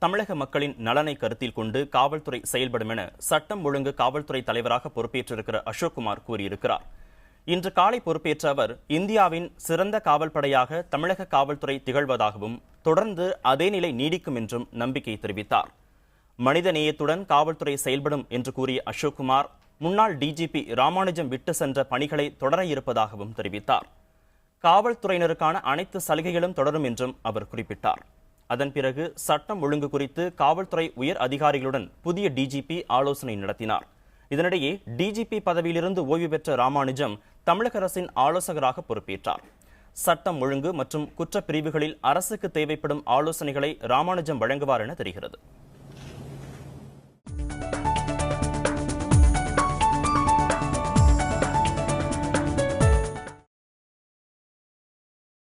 தமிழக மக்களின் நலனை கருத்தில் கொண்டு காவல்துறை செயல்படும் என சட்டம் ஒழுங்கு காவல்துறை தலைவராக பொறுப்பேற்றிருக்கிற அசோக்குமார் கூறியிருக்கிறார். இன்று காலை பொறுப்பேற்ற அவர் இந்தியாவின் சிறந்த காவல்படையாக தமிழக காவல்துறை திகழ்வதாகவும் தொடர்ந்து அதே நிலை நீடிக்கும் என்றும் நம்பிக்கை தெரிவித்தார். மனித நேயத்துடன் காவல்துறை செயல்படும் என்று கூறிய அசோக்குமார் முன்னாள் டிஜிபி ராமானுஜம் விட்டு சென்ற பணிகளை தொடர இருப்பதாகவும் தெரிவித்தார். காவல்துறையினருக்கான அனைத்து சலுகைகளும் தொடரும் என்றும் அவர் குறிப்பிட்டார். அதன் பிறகு சட்டம் ஒழுங்கு குறித்து காவல்துறை உயர் அதிகாரிகளுடன் புதிய டிஜிபி ஆலோசனை நடத்தினார். இதனிடையே டிஜிபி பதவியிலிருந்து ஓய்வு பெற்ற ராமானுஜம் தமிழக அரசின் ஆலோசகராக பொறுப்பேற்றார். சட்டம் ஒழுங்கு மற்றும் குற்றப்பிரிவுகளில் அரசுக்கு தேவைப்படும் ஆலோசனைகளை ராமானுஜம் வழங்குவார் என தெரிகிறது.